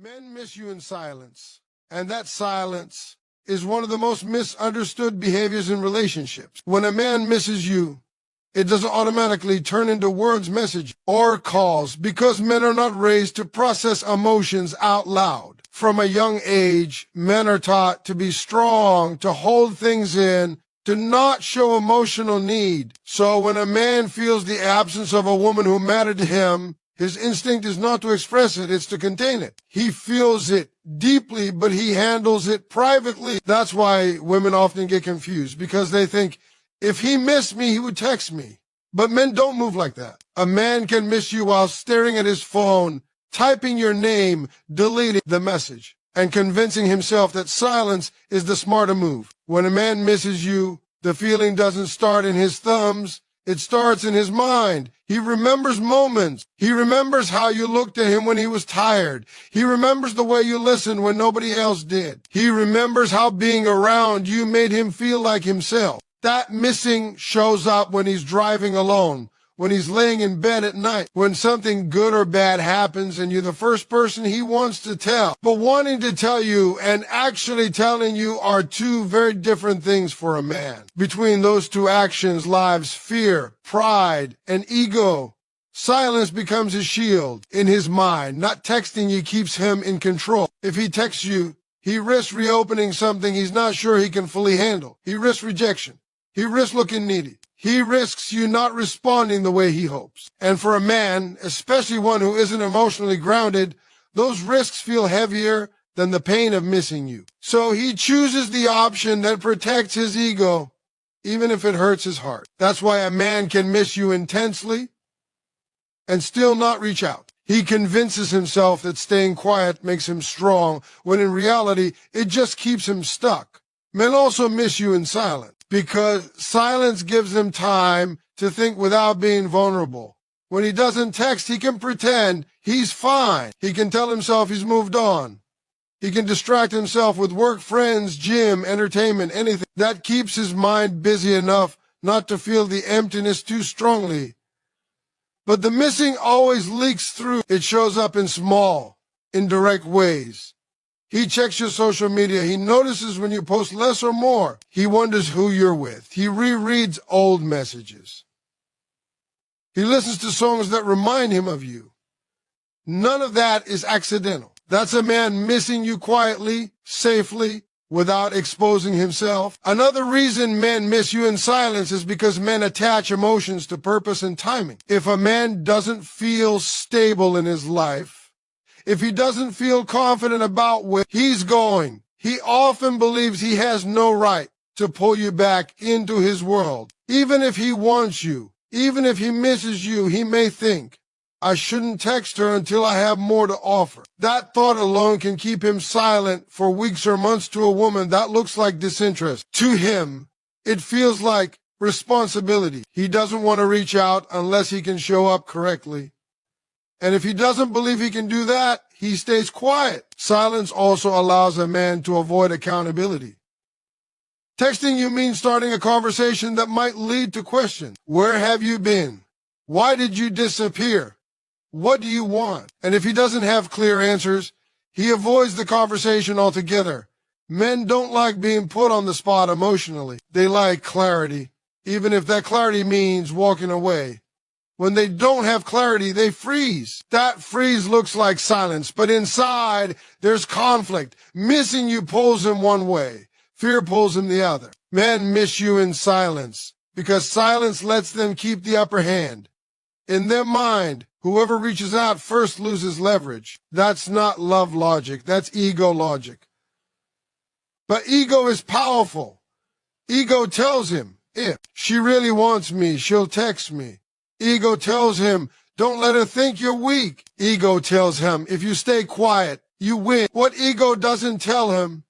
Men miss you in silence, and that silence is one of the most misunderstood behaviors in relationships. When a man misses you, it doesn't automatically turn into words, message, or calls because men are not raised to process emotions out loud. From a young age, men are taught to be strong, to hold things in, to not show emotional need. So when a man feels the absence of a woman who mattered to him, his instinct is not to express it, it's to contain it. He feels it deeply, but he handles it privately. That's why women often get confused, because they think, if he missed me, he would text me. But men don't move like that. A man can miss you while staring at his phone, typing your name, deleting the message, and convincing himself that silence is the smarter move. When a man misses you, the feeling doesn't start in his thumbs, it starts in his mind. He remembers moments. He remembers how you looked at him when he was tired. He remembers the way you listened when nobody else did. He remembers how being around you made him feel like himself. That missing shows up when he's driving alone, when he's laying in bed at night, when something good or bad happens and you're the first person he wants to tell. But wanting to tell you and actually telling you are two very different things for a man. Between those two actions lies fear, pride, and ego. Silence becomes a shield in his mind. Not texting you keeps him in control. If he texts you, he risks reopening something he's not sure he can fully handle. He risks rejection. He risks looking needy. He risks you not responding the way he hopes. And for a man, especially one who isn't emotionally grounded, those risks feel heavier than the pain of missing you. So he chooses the option that protects his ego, even if it hurts his heart. That's why a man can miss you intensely and still not reach out. He convinces himself that staying quiet makes him strong, when in reality, it just keeps him stuck. Men also miss you in silence, because silence gives them time to think without being vulnerable. When he doesn't text, he can pretend he's fine. He can tell himself he's moved on. He can distract himself with work, friends, gym, entertainment, anything. That keeps his mind busy enough not to feel the emptiness too strongly. But the missing always leaks through. It shows up in small, indirect ways. He checks your social media. He notices when you post less or more. He wonders who you're with. He rereads old messages. He listens to songs that remind him of you. None of that is accidental. That's a man missing you quietly, safely, without exposing himself. Another reason men miss you in silence is because men attach emotions to purpose and timing. If a man doesn't feel stable in his life, if he doesn't feel confident about where he's going, he often believes he has no right to pull you back into his world. Even if he wants you, even if he misses you, he may think, I shouldn't text her until I have more to offer. That thought alone can keep him silent for weeks or months to a woman that looks like disinterest. To him, it feels like responsibility. He doesn't want to reach out unless he can show up correctly. And if he doesn't believe he can do that, he stays quiet. Silence also allows a man to avoid accountability. Texting you means starting a conversation that might lead to questions. Where have you been? Why did you disappear? What do you want? And if he doesn't have clear answers, he avoids the conversation altogether. Men don't like being put on the spot emotionally. They like clarity, even if that clarity means walking away. When they don't have clarity, they freeze. That freeze looks like silence, but inside, there's conflict. Missing you pulls him one way. Fear pulls him the other. Men miss you in silence, because silence lets them keep the upper hand. In their mind, whoever reaches out first loses leverage. That's not love logic. That's ego logic. But ego is powerful. Ego tells him, if she really wants me, she'll text me. Ego tells him, don't let her think you're weak. Ego tells him, if you stay quiet, you win. What ego doesn't tell him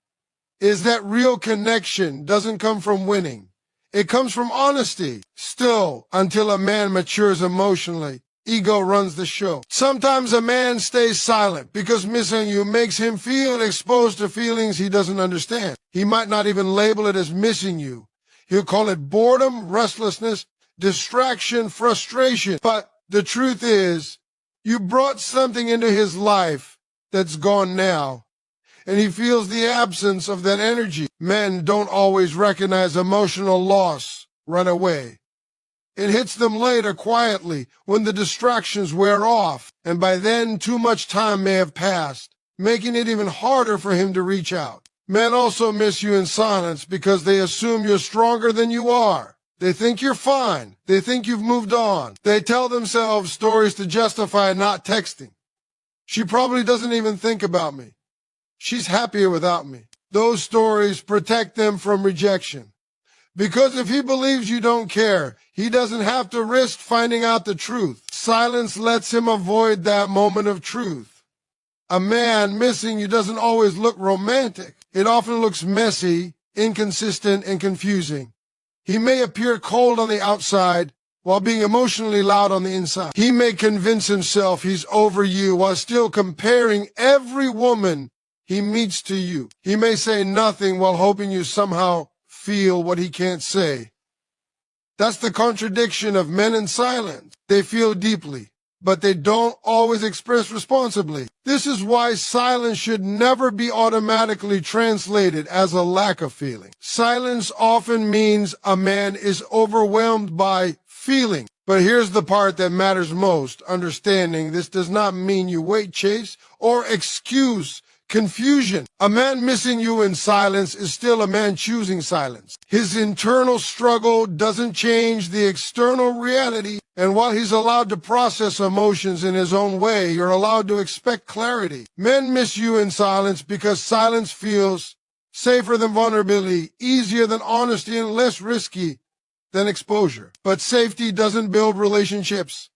is that real connection doesn't come from winning. It comes from honesty. Still, until a man matures emotionally, ego runs the show. Sometimes a man stays silent because missing you makes him feel exposed to feelings he doesn't understand. He might not even label it as missing you. He'll call it boredom, restlessness, distraction, frustration. But the truth is, you brought something into his life that's gone now, and he feels the absence of that energy. Men don't always recognize emotional loss right away. It hits them later quietly when the distractions wear off, and by then too much time may have passed, making it even harder for him to reach out. Men also miss you in silence because they assume you're stronger than you are. They think you're fine. They think you've moved on. They tell themselves stories to justify not texting. She probably doesn't even think about me. She's happier without me. Those stories protect them from rejection. Because if he believes you don't care, he doesn't have to risk finding out the truth. Silence lets him avoid that moment of truth. A man missing you doesn't always look romantic. It often looks messy, inconsistent, and confusing. He may appear cold on the outside while being emotionally loud on the inside. He may convince himself he's over you while still comparing every woman he meets to you. He may say nothing while hoping you somehow feel what he can't say. That's the contradiction of men in silence. They feel deeply, but they don't always express responsibly. This is why silence should never be automatically translated as a lack of feeling. Silence often means a man is overwhelmed by feeling. But here's the part that matters most. Understanding this does not mean you wait, chase, or excuse confusion. A man missing you in silence is still a man choosing silence. His internal struggle doesn't change the external reality, and while he's allowed to process emotions in his own way, you're allowed to expect clarity. Men miss you in silence because silence feels safer than vulnerability, easier than honesty, and less risky than exposure. But safety doesn't build relationships.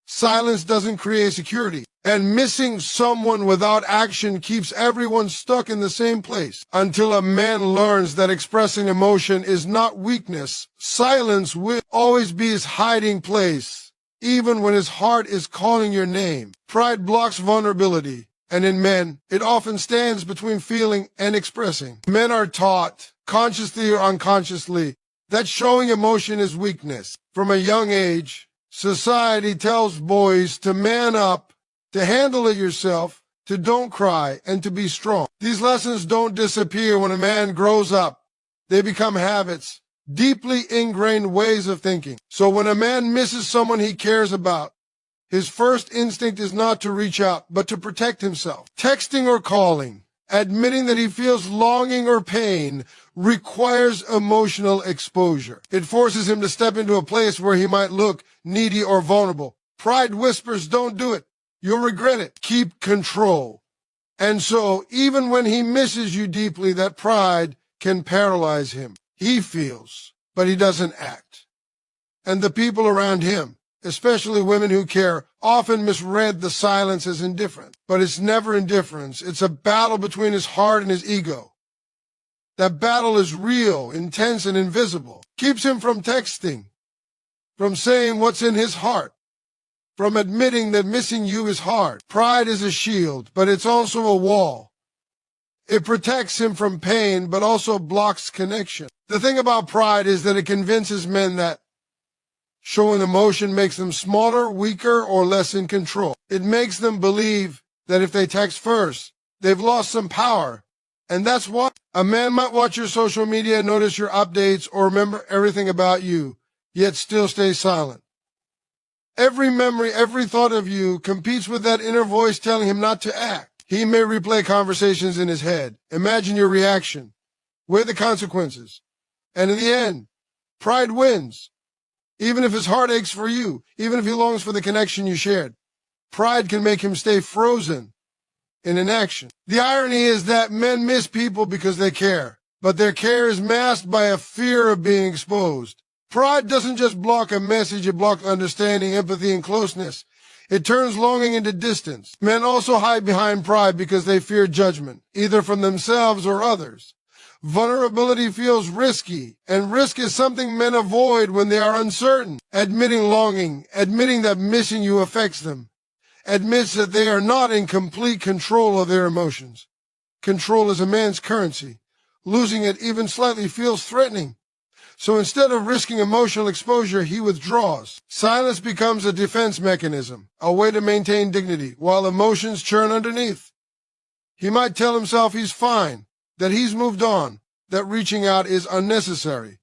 Silence doesn't create security. And missing someone without action keeps everyone stuck in the same place. Until a man learns that expressing emotion is not weakness, silence will always be his hiding place, even when his heart is calling your name. Pride blocks vulnerability, and in men, it often stands between feeling and expressing. Men are taught, consciously or unconsciously, that showing emotion is weakness. From a young age, society tells boys to man up, to handle it yourself, to don't cry, and to be strong. These lessons don't disappear when a man grows up. They become habits, deeply ingrained ways of thinking. So when a man misses someone he cares about, his first instinct is not to reach out, but to protect himself. Texting or calling, admitting that he feels longing or pain, requires emotional exposure. It forces him to step into a place where he might look needy or vulnerable. Pride whispers, don't do it. You'll regret it. Keep control. And so, even when he misses you deeply, that pride can paralyze him. He feels, but he doesn't act. And the people around him, especially women who care, often misread the silence as indifference. But it's never indifference. It's a battle between his heart and his ego. That battle is real, intense, and invisible. Keeps him from texting, from saying what's in his heart, from admitting that missing you is hard. Pride is a shield, but it's also a wall. It protects him from pain, but also blocks connection. The thing about pride is that it convinces men that showing emotion makes them smaller, weaker, or less in control. It makes them believe that if they text first, they've lost some power. And that's why a man might watch your social media, notice your updates, or remember everything about you, yet still stay silent. Every memory, every thought of you competes with that inner voice telling him not to act. He may replay conversations in his head, imagine your reaction, weigh the consequences. And in the end, pride wins. Even if his heart aches for you, even if he longs for the connection you shared, pride can make him stay frozen in inaction. The irony is that men miss people because they care, but their care is masked by a fear of being exposed. Pride doesn't just block a message, it blocks understanding, empathy, and closeness. It turns longing into distance. Men also hide behind pride because they fear judgment, either from themselves or others. Vulnerability feels risky, and risk is something men avoid when they are uncertain. Admitting longing, admitting that missing you affects them, admits that they are not in complete control of their emotions. Control is a man's currency. Losing it even slightly feels threatening. So instead of risking emotional exposure, he withdraws. Silence becomes a defense mechanism, a way to maintain dignity, while emotions churn underneath. He might tell himself he's fine, that he's moved on, that reaching out is unnecessary.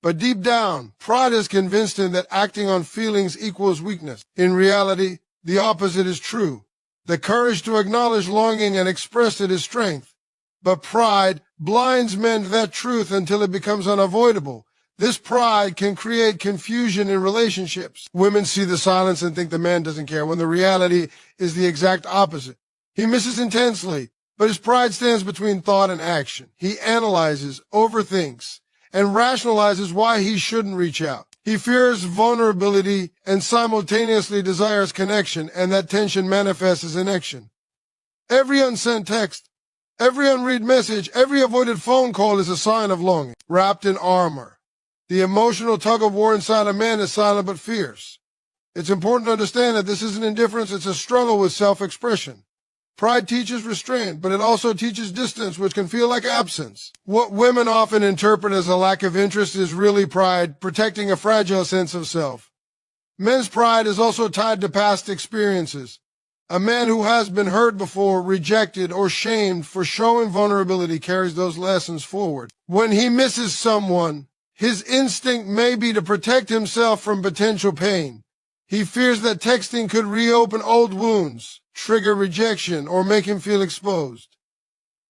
But deep down, pride has convinced him that acting on feelings equals weakness. In reality, the opposite is true. The courage to acknowledge longing and express it is strength. But pride blinds men to that truth until it becomes unavoidable. This pride can create confusion in relationships. Women see the silence and think the man doesn't care, when the reality is the exact opposite. He misses intensely, but his pride stands between thought and action. He analyzes, overthinks, and rationalizes why he shouldn't reach out. He fears vulnerability and simultaneously desires connection, and that tension manifests as inaction. Every unsent text, every unread message, every avoided phone call is a sign of longing, wrapped in armor. The emotional tug-of-war inside a man is silent but fierce. It's important to understand that this isn't indifference, it's a struggle with self-expression. Pride teaches restraint, but it also teaches distance, which can feel like absence. What women often interpret as a lack of interest is really pride, protecting a fragile sense of self. Men's pride is also tied to past experiences. A man who has been hurt before, rejected, or shamed for showing vulnerability carries those lessons forward. When he misses someone, his instinct may be to protect himself from potential pain. He fears that texting could reopen old wounds, trigger rejection, or make him feel exposed.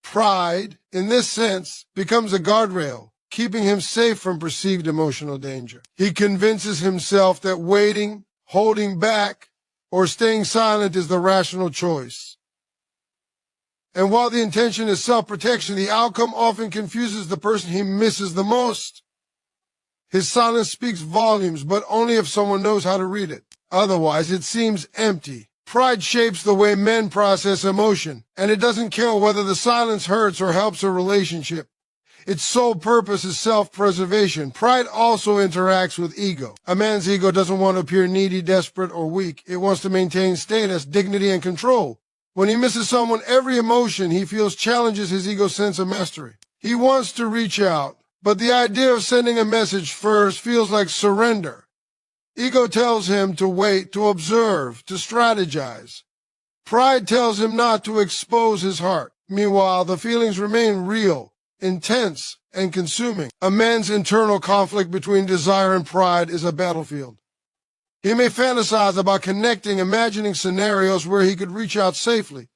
Pride, in this sense, becomes a guardrail, keeping him safe from perceived emotional danger. He convinces himself that waiting, holding back, or staying silent is the rational choice. And while the intention is self-protection, the outcome often confuses the person he misses the most. His silence speaks volumes, but only if someone knows how to read it. Otherwise, it seems empty. Pride shapes the way men process emotion, and it doesn't care whether the silence hurts or helps a relationship. Its sole purpose is self-preservation. Pride also interacts with ego. A man's ego doesn't want to appear needy, desperate, or weak. It wants to maintain status, dignity, and control. When he misses someone, every emotion he feels challenges his ego's sense of mastery. He wants to reach out, but the idea of sending a message first feels like surrender. Ego tells him to wait, to observe, to strategize. Pride tells him not to expose his heart. Meanwhile, the feelings remain real, intense, and consuming. A man's internal conflict between desire and pride is a battlefield. He may fantasize about connecting, imagining scenarios where he could reach out safely,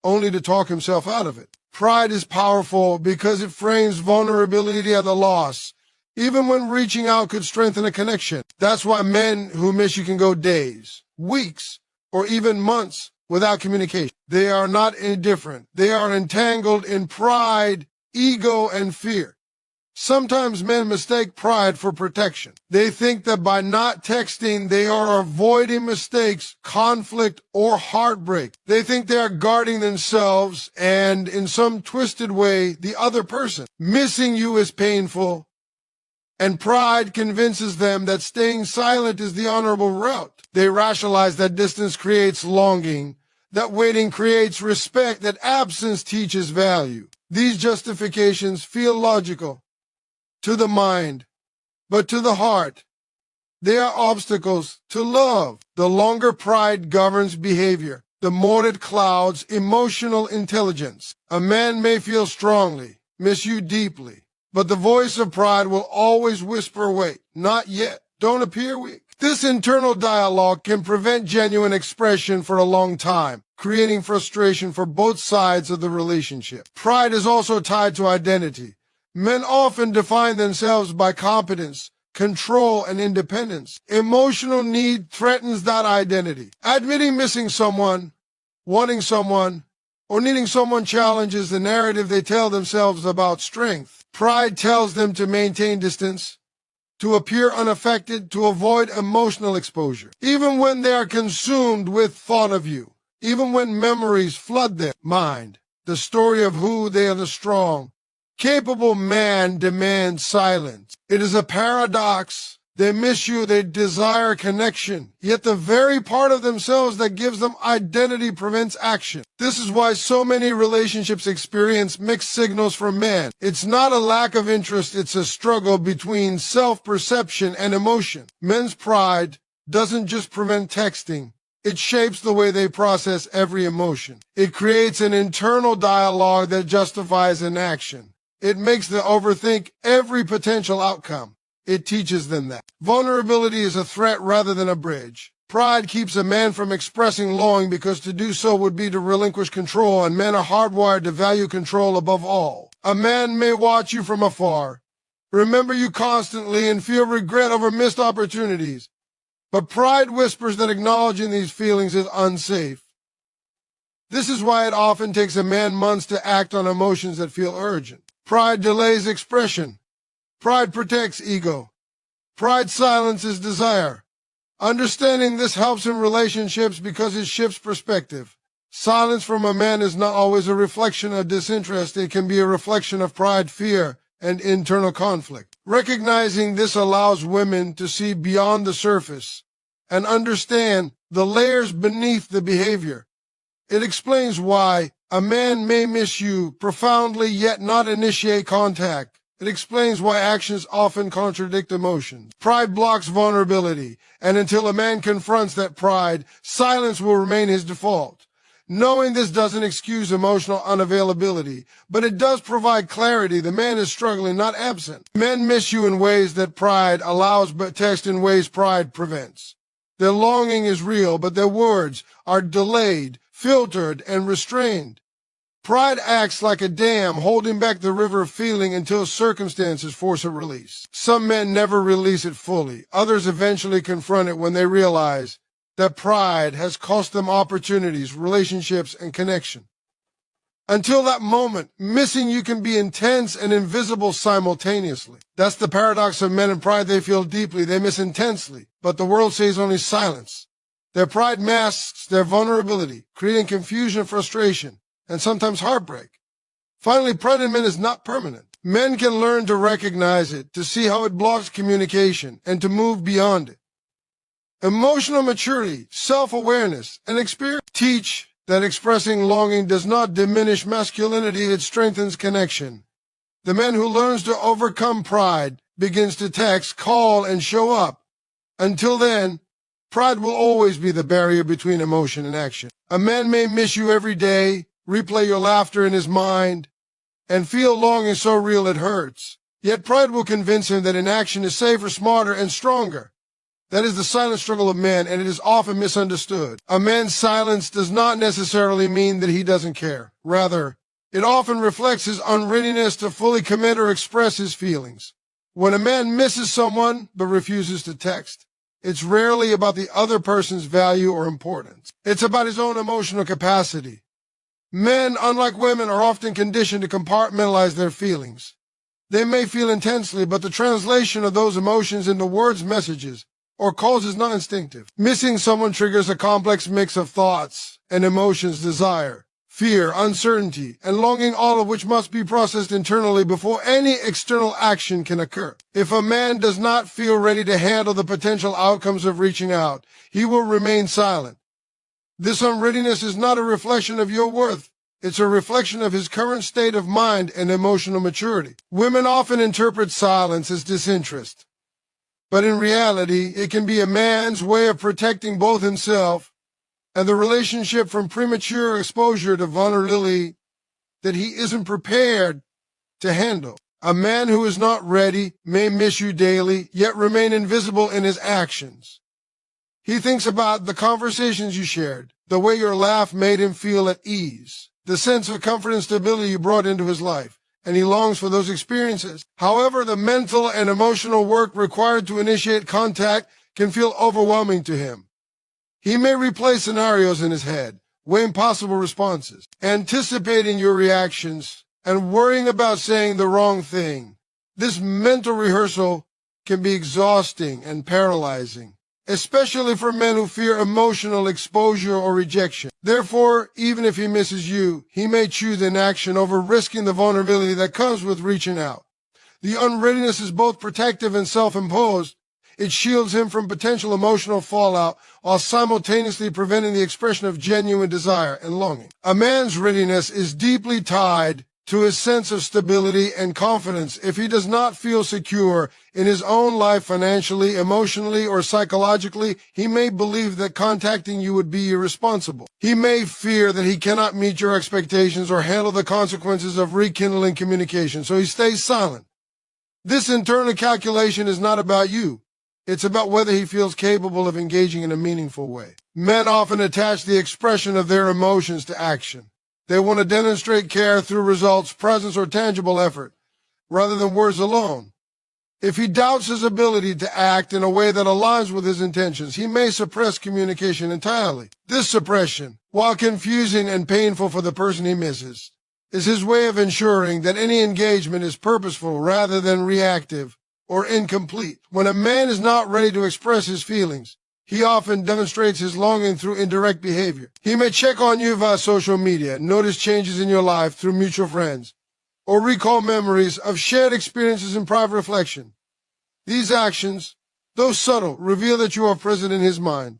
only to talk himself out of it. Pride is powerful because it frames vulnerability as a loss, even when reaching out could strengthen a connection. That's why men who miss you can go days, weeks, or even months without communication. They are not indifferent. They are entangled in pride, ego, and fear. Sometimes men mistake pride for protection. They think that by not texting, they are avoiding mistakes, conflict, or heartbreak. They think they are guarding themselves and, in some twisted way, the other person. Missing you is painful, and pride convinces them that staying silent is the honorable route. They rationalize that distance creates longing, that waiting creates respect, that absence teaches value. These justifications feel logical to the mind, but to the heart, they are obstacles to love. The longer pride governs behavior, the more it clouds emotional intelligence. A man may feel strongly, miss you deeply, but the voice of pride will always whisper, wait, not yet, don't appear weak. This internal dialogue can prevent genuine expression for a long time, creating frustration for both sides of the relationship. Pride is also tied to identity. Men often define themselves by competence, control, and independence. Emotional need threatens that identity. Admitting missing someone, wanting someone, or needing someone challenges the narrative they tell themselves about strength. Pride tells them to maintain distance, to appear unaffected, to avoid emotional exposure. Even when they are consumed with thought of you, even when memories flood their mind, the story of who they are, the strong, capable man demands silence. It is a paradox They miss you, they desire connection, yet the very part of themselves that gives them identity prevents action. This is why so many relationships experience mixed signals from men. It's not a lack of interest, it's a struggle between self-perception and emotion. Men's pride doesn't just prevent texting, it shapes the way they process every emotion. It creates an internal dialogue that justifies an action. It makes them overthink every potential outcome. It teaches them that vulnerability is a threat rather than a bridge. Pride keeps a man from expressing longing because to do so would be to relinquish control, and men are hardwired to value control above all. A man may watch you from afar, remember you constantly, and feel regret over missed opportunities. But pride whispers that acknowledging these feelings is unsafe. This is why it often takes a man months to act on emotions that feel urgent. Pride delays expression. Pride protects ego. Pride silences desire. Understanding this helps in relationships because it shifts perspective. Silence from a man is not always a reflection of disinterest. It can be a reflection of pride, fear, and internal conflict. Recognizing this allows women to see beyond the surface and understand the layers beneath the behavior. It explains why a man may miss you profoundly yet not initiate contact. It explains why actions often contradict emotions. Pride blocks vulnerability, and until a man confronts that pride, silence will remain his default. Knowing this doesn't excuse emotional unavailability, but it does provide clarity. The man is struggling, not absent. Men miss you in ways that pride allows, but text in ways pride prevents. Their longing is real, but their words are delayed, filtered, and restrained. Pride acts like a dam, holding back the river of feeling until circumstances force a release. Some men never release it fully. Others eventually confront it when they realize that pride has cost them opportunities, relationships, and connection. Until that moment, missing you can be intense and invisible simultaneously. That's the paradox of men and pride. They feel deeply, they miss intensely, but the world says only silence. Their pride masks their vulnerability, creating confusion, frustration, and sometimes heartbreak. Finally, pride in men is not permanent. Men can learn to recognize it, to see how it blocks communication, and to move beyond it. Emotional maturity, self-awareness, and experience teach that expressing longing does not diminish masculinity, it strengthens connection. The man who learns to overcome pride begins to text, call, and show up. Until then, pride will always be the barrier between emotion and action. A man may miss you every day, replay your laughter in his mind, and feel longing so real it hurts. Yet pride will convince him that inaction is safer, smarter, and stronger. That is the silent struggle of men, and it is often misunderstood. A man's silence does not necessarily mean that he doesn't care. Rather, it often reflects his unreadiness to fully commit or express his feelings. When a man misses someone but refuses to text, it's rarely about the other person's value or importance. It's about his own emotional capacity. Men, unlike women, are often conditioned to compartmentalize their feelings. They may feel intensely, but the translation of those emotions into words, messages, or calls is not instinctive. Missing someone triggers a complex mix of thoughts and emotions, desire, fear, uncertainty, and longing, all of which must be processed internally before any external action can occur. If a man does not feel ready to handle the potential outcomes of reaching out, he will remain silent. This unreadiness is not a reflection of your worth. It's a reflection of his current state of mind and emotional maturity. Women often interpret silence as disinterest, but in reality, it can be a man's way of protecting both himself and the relationship from premature exposure to vulnerability that he isn't prepared to handle. A man who is not ready may miss you daily, yet remain invisible in his actions. He thinks about the conversations you shared, the way your laugh made him feel at ease, the sense of comfort and stability you brought into his life, and he longs for those experiences. However, the mental and emotional work required to initiate contact can feel overwhelming to him. He may replay scenarios in his head, weighing possible responses, anticipating your reactions, and worrying about saying the wrong thing. This mental rehearsal can be exhausting and paralyzing, especially for men who fear emotional exposure or rejection. Therefore, even if he misses you, he may choose inaction over risking the vulnerability that comes with reaching out. The unreadiness is both protective and self-imposed. It shields him from potential emotional fallout while simultaneously preventing the expression of genuine desire and longing. A man's readiness is deeply tied to his sense of stability and confidence. If he does not feel secure in his own life financially, emotionally, or psychologically, he may believe that contacting you would be irresponsible. He may fear that he cannot meet your expectations or handle the consequences of rekindling communication, so he stays silent. This internal calculation is not about you. It's about whether he feels capable of engaging in a meaningful way. Men often attach the expression of their emotions to action. They want to demonstrate care through results, presence, or tangible effort, rather than words alone. If he doubts his ability to act in a way that aligns with his intentions, he may suppress communication entirely. This suppression, while confusing and painful for the person he misses, is his way of ensuring that any engagement is purposeful rather than reactive or incomplete. When a man is not ready to express his feelings, he often demonstrates his longing through indirect behavior. He may check on you via social media, notice changes in your life through mutual friends, or recall memories of shared experiences in private reflection. These actions, though subtle, reveal that you are present in his mind,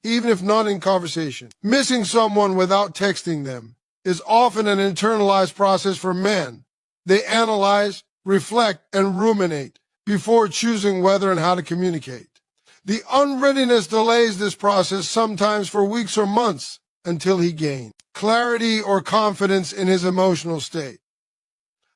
even if not in conversation. Missing someone without texting them is often an internalized process for men. They analyze, reflect, and ruminate before choosing whether and how to communicate. The unreadiness delays this process sometimes for weeks or months until he gains clarity or confidence in his emotional state.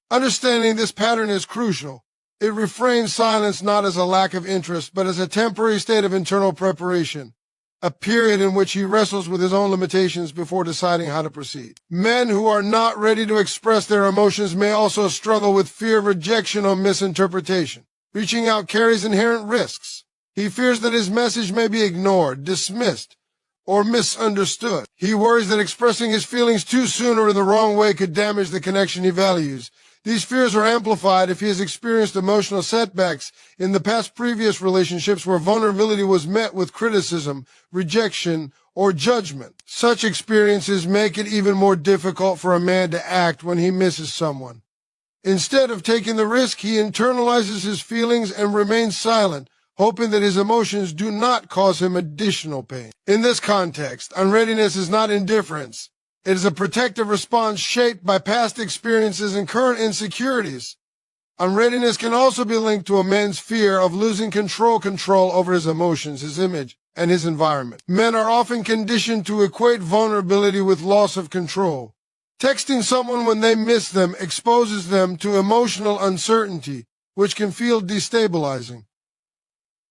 Understanding this pattern is crucial. It reframes silence not as a lack of interest, but as a temporary state of internal preparation, a period in which he wrestles with his own limitations before deciding how to proceed. Men who are not ready to express their emotions may also struggle with fear of rejection or misinterpretation. Reaching out carries inherent risks. He fears that his message may be ignored, dismissed, or misunderstood. He worries that expressing his feelings too soon or in the wrong way could damage the connection he values. These fears are amplified if he has experienced emotional setbacks in the past previous relationships where vulnerability was met with criticism, rejection, or judgment. Such experiences make it even more difficult for a man to act when he misses someone. Instead of taking the risk, he internalizes his feelings and remains silent, hoping that his emotions do not cause him additional pain. In this context, unreadiness is not indifference. It is a protective response shaped by past experiences and current insecurities. Unreadiness can also be linked to a man's fear of losing control over his emotions, his image, and his environment. Men are often conditioned to equate vulnerability with loss of control. Texting someone when they miss them exposes them to emotional uncertainty, which can feel destabilizing.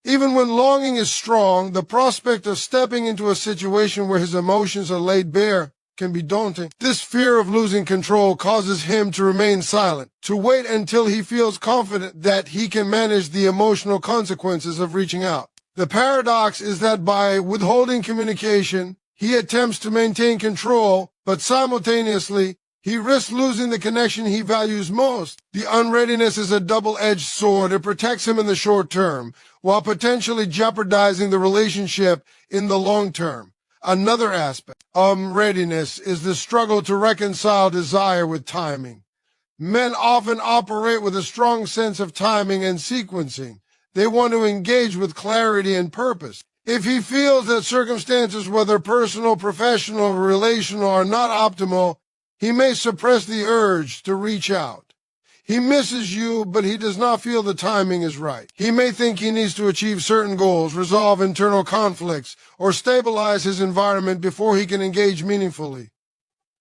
Even when longing is strong, the prospect of stepping into a situation where his emotions are laid bare can be daunting. This fear of losing control causes him to remain silent, to wait until he feels confident that he can manage the emotional consequences of reaching out. The paradox is that by withholding communication, he attempts to maintain control, but simultaneously, he risks losing the connection he values most. The unreadiness is a double-edged sword. It protects him in the short term, while potentially jeopardizing the relationship in the long term. Another aspect of readiness is the struggle to reconcile desire with timing. Men often operate with a strong sense of timing and sequencing. They want to engage with clarity and purpose. If he feels that circumstances, whether personal, professional, or relational, are not optimal, he may suppress the urge to reach out. He misses you, but he does not feel the timing is right. He may think he needs to achieve certain goals, resolve internal conflicts, or stabilize his environment before he can engage meaningfully.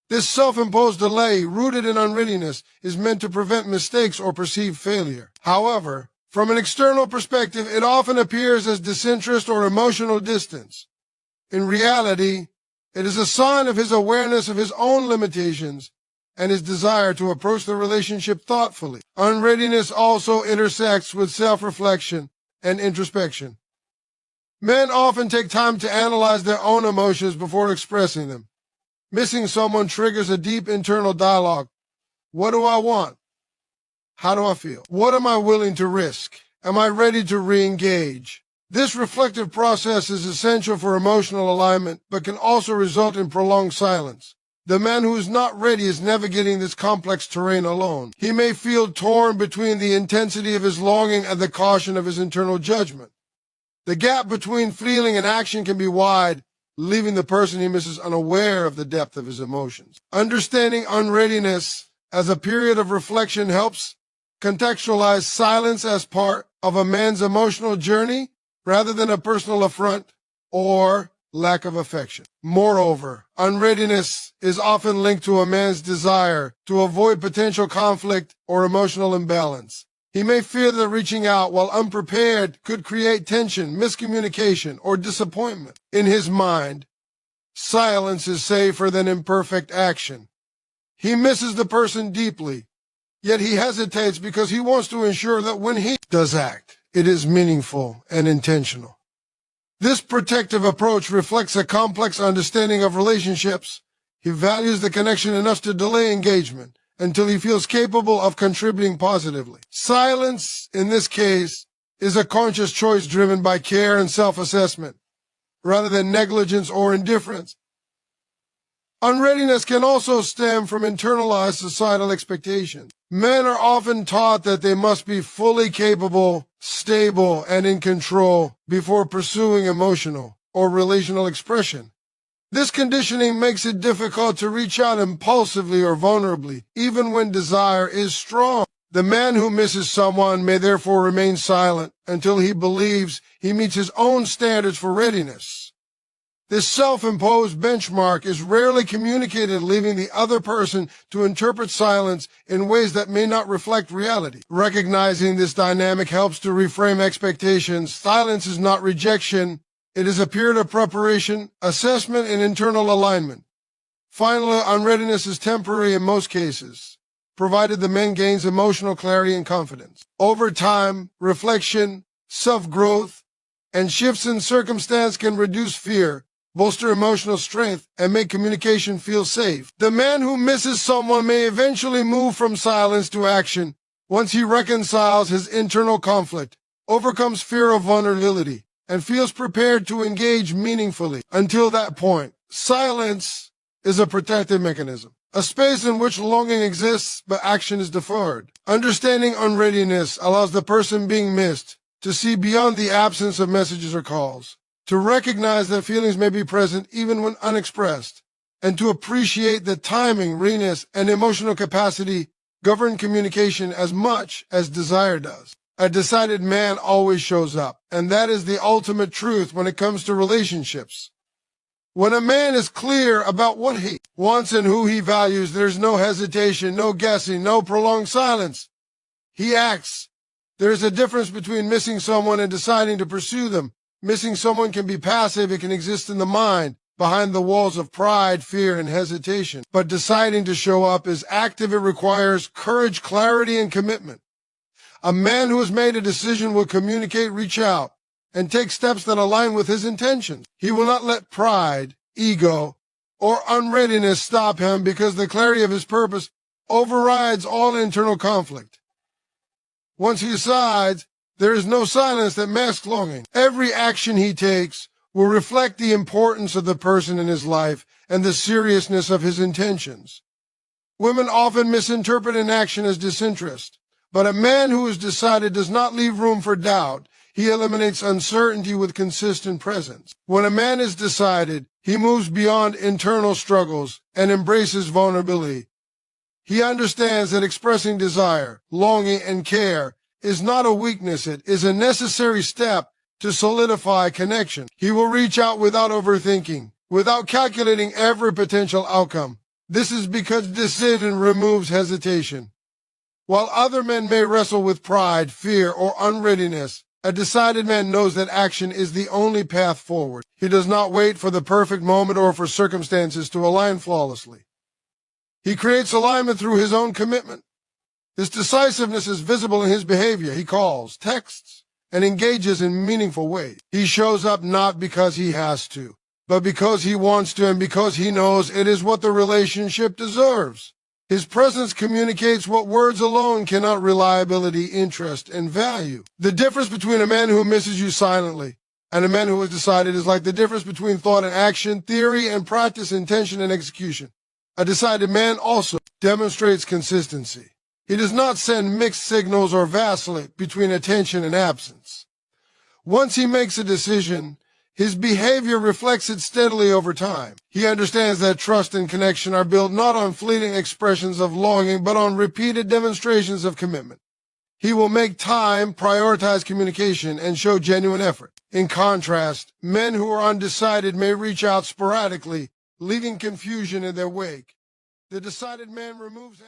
This self-imposed delay, rooted in unreadiness, is meant to prevent mistakes or perceived failure. However, from an external perspective, it often appears as disinterest or emotional distance. In reality, it is a sign of his awareness of his own limitations and his desire to approach the relationship thoughtfully. Unreadiness also intersects with self-reflection and introspection. Men often take time to analyze their own emotions before expressing them. Missing someone triggers a deep internal dialogue. What do I want? How do I feel? What am I willing to risk? Am I ready to re-engage? This reflective process is essential for emotional alignment, but can also result in prolonged silence. The man who is not ready is navigating this complex terrain alone. He may feel torn between the intensity of his longing and the caution of his internal judgment. The gap between feeling and action can be wide, leaving the person he misses unaware of the depth of his emotions. Understanding unreadiness as a period of reflection helps contextualize silence as part of a man's emotional journey rather than a personal affront or lack of affection. Moreover, unreadiness is often linked to a man's desire to avoid potential conflict or emotional imbalance. He may fear that reaching out while unprepared could create tension, miscommunication, or disappointment. In his mind, silence is safer than imperfect action. He misses the person deeply, yet he hesitates because he wants to ensure that when he does act, it is meaningful and intentional. This protective approach reflects a complex understanding of relationships. He values the connection enough to delay engagement until he feels capable of contributing positively. Silence, in this case, is a conscious choice driven by care and self-assessment, rather than negligence or indifference. Unreadiness can also stem from internalized societal expectations. Men are often taught that they must be fully capable, stable, and in control before pursuing emotional or relational expression. This conditioning makes it difficult to reach out impulsively or vulnerably, even when desire is strong. The man who misses someone may therefore remain silent until he believes he meets his own standards for readiness. This self-imposed benchmark is rarely communicated, leaving the other person to interpret silence in ways that may not reflect reality. Recognizing this dynamic helps to reframe expectations. Silence is not rejection. It is a period of preparation, assessment, and internal alignment. Finally, unreadiness is temporary in most cases, provided the man gains emotional clarity and confidence. Over time, reflection, self-growth, and shifts in circumstance can reduce fear, bolster emotional strength, and make communication feel safe. The man who misses someone may eventually move from silence to action once he reconciles his internal conflict, overcomes fear of vulnerability, and feels prepared to engage meaningfully. Until that point, silence is a protective mechanism, a space in which longing exists but action is deferred. Understanding unreadiness allows the person being missed to see beyond the absence of messages or calls, to recognize that feelings may be present even when unexpressed, and to appreciate that timing, readiness, and emotional capacity govern communication as much as desire does. A decided man always shows up, and that is the ultimate truth when it comes to relationships. When a man is clear about what he wants and who he values, there's no hesitation, no guessing, no prolonged silence. He acts. There's a difference between missing someone and deciding to pursue them. Missing someone can be passive. It can exist in the mind, behind the walls of pride, fear, and hesitation. But deciding to show up is active. It requires courage, clarity, and commitment. A man who has made a decision will communicate, reach out, and take steps that align with his intentions. He will not let pride, ego, or unreadiness stop him because the clarity of his purpose overrides all internal conflict. Once he decides, there is no silence that masks longing. Every action he takes will reflect the importance of the person in his life and the seriousness of his intentions. Women often misinterpret inaction as disinterest. But a man who is decided does not leave room for doubt. He eliminates uncertainty with consistent presence. When a man is decided, he moves beyond internal struggles and embraces vulnerability. He understands that expressing desire, longing, and care is not a weakness. It is a necessary step to solidify connection. He will reach out without overthinking, without calculating every potential outcome. This is because decision removes hesitation. While other men may wrestle with pride, fear, or unreadiness, a decided man knows that action is the only path forward. He does not wait for the perfect moment or for circumstances to align flawlessly. He creates alignment through his own commitment. His decisiveness is visible in his behavior. He calls, texts, and engages in meaningful ways. He shows up not because he has to, but because he wants to and because he knows it is what the relationship deserves. His presence communicates what words alone cannot: reliability, interest, and value. The difference between a man who misses you silently and a man who has decided is like the difference between thought and action, theory and practice, intention and execution. A decided man also demonstrates consistency. He does not send mixed signals or vacillate between attention and absence. Once he makes a decision, his behavior reflects it steadily over time. He understands that trust and connection are built not on fleeting expressions of longing, but on repeated demonstrations of commitment. He will make time, prioritize communication, and show genuine effort. In contrast, men who are undecided may reach out sporadically, leaving confusion in their wake. The decided man removes